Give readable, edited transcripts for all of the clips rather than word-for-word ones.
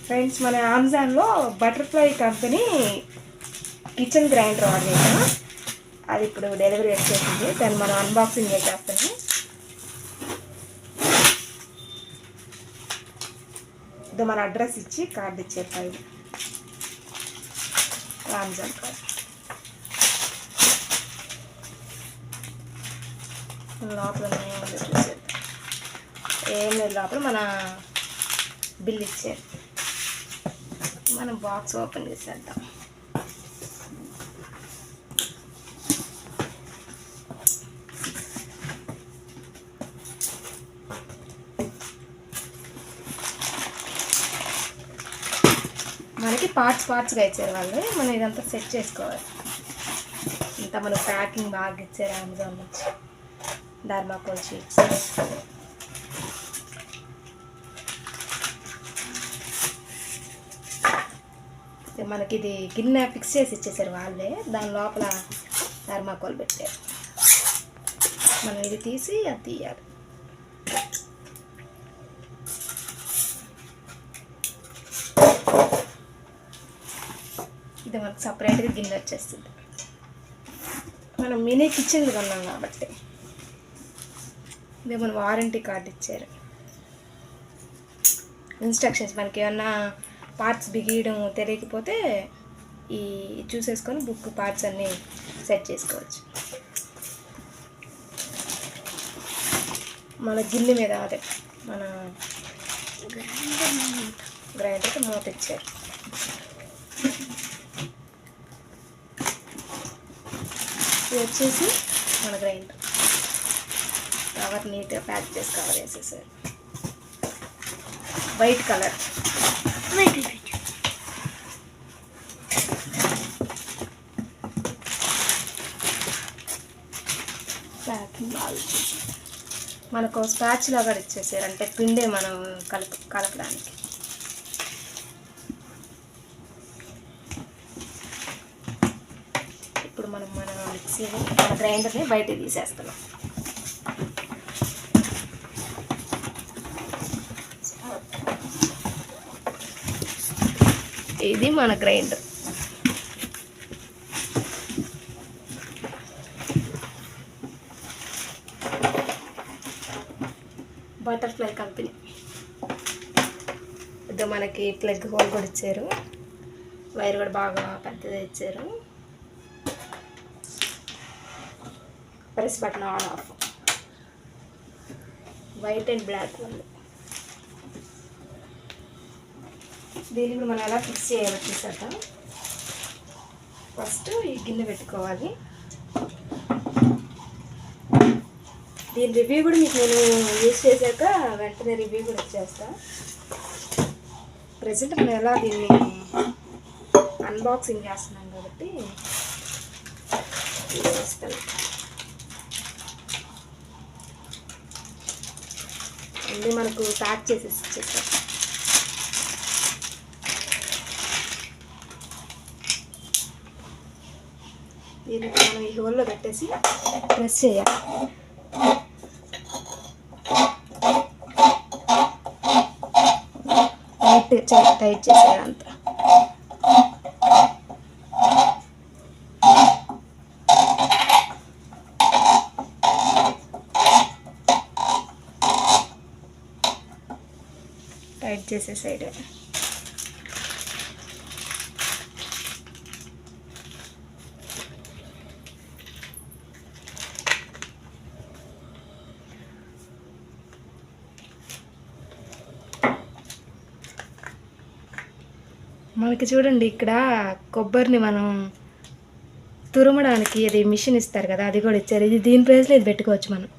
Friends, మన అమెజాన్లో butterfly company kitchen grinder order చేసాము. అది ఇప్పుడు డెలివరీ వచ్చేసింది. దాన్ని మనం అన్బాక్సింగ్ చేసేస్తాము. ఇది మన అడ్రస్ ఇచ్చి కార్డు ఇచ్చారు పైన, అమెజాన్ కార్డు. లోపల చూసారు ఏం లేదు, లోపల మన బిల్ ఇచ్చారు. మనం బాక్స్ ఓపెన్ చేసేద్దాం. మనకి పార్ట్స్గా ఇచ్చారు వాళ్ళు. మనం ఇదంతా సెట్ చేసుకోవాలి. ఇంత మనకు ప్యాకింగ్ బాగా ఇచ్చారు అమెజాన్ నుంచి. ధర్మాకోల్ షీట్స్, మనకి ఇది గిన్నె ఫిక్స్ చేసి ఇచ్చేసారు వాళ్ళే. దాని లోపల ధర్మాకోల్ పెట్టారు. మనం ఇది తీసి అది తీయాలి. ఇది మనకు సపరేట్గా గిన్నె వచ్చేస్తుంది. మనం మినీ కిచెన్లు కొన్నాం కాబట్టి. ఇదే మన వారంటీ కార్డు ఇచ్చారు. ఇన్స్ట్రక్షన్స్, మనకి ఏమన్నా పార్ట్స్ బిగియడం తెలియకపోతే ఈ చూసేసుకొని బుక్ పార్ట్స్ అన్నీ సెట్ చేసుకోవచ్చు. మన గిన్నె మీద అదే మన గ్రైండర్కి మూత ఇచ్చారు. ఇది వచ్చేసి మన గ్రైండర్. కవర్ నీట్గా ప్యాక్ చేసి కవర్ వేసేసారు. White colour. ప్యాకింగ్ బాగా మనకు స్పాచ్లా కూడా ఇచ్చేసారు, అంటే పిండే మనం కలపడానికి. ఇప్పుడు మన గ్రైండర్ని బయట తీసేస్తున్నాం. ఇది మన గ్రైండర్. Butterfly company. ఇది మనకి ప్లగ్ హోల్ కూడా ఇచ్చారు. వైర్ కూడా బాగా పెద్దగా ఇచ్చారు. Press button on off. White and black ఉంది. దీన్ని ఇప్పుడు మనం ఎలా ఫిక్స్ చేయాలో చూసేద్దాం. ఫస్ట్ ఈ గిన్నె పెట్టుకోవాలి. దీని రివ్యూ కూడా మీకు నేను యూజ్ చేశాక వెంటనే రివ్యూ కూడా వచ్చేస్తా. ప్రజెంట్ మనం ఎలా దీన్ని అన్బాక్సింగ్ చేస్తున్నాం కాబట్టి చేస్తాను. అన్నీ మనకు ప్యాక్ చేసేసి ఇచ్చేస్తాం. దీన్ని మనం ఈ హోల్లో పెట్టేసి ప్రెస్ చేయాలి. టైట్ చేసేయాలి అంతా. టైట్ చేసే సైడ్ మనకి చూడండి, ఇక్కడ కొబ్బరిని మనం తురమడానికి అది మిషన్ ఇస్తారు కదా, అది కూడా ఇచ్చారు. ఇది దీని ప్లేస్లో ఇది పెట్టుకోవచ్చు. మనం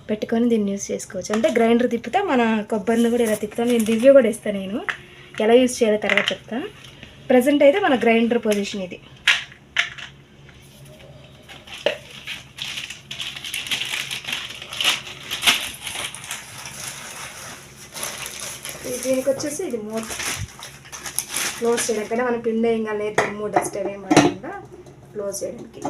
పెట్టుకొని దీన్ని యూజ్ చేసుకోవచ్చు. అంటే గ్రైండర్ తిప్పితే మన కొబ్బరిని కూడా ఇలా తిప్పుతాను. నేను రివ్యూ కూడా ఇస్తాను, నేను ఎలా యూజ్ చేయాలో తర్వాత చెప్తాను. ప్రజెంట్ అయితే మన గ్రైండర్ పొజిషన్ ఇది. దీనికి వచ్చేసి ఇది మూత క్లోజ్ చేయడానికి, మనం పిండి ఏం లేదు, దుమ్ము డస్ట్ ఏం పడకుండా క్లోజ్ చేయడానికి.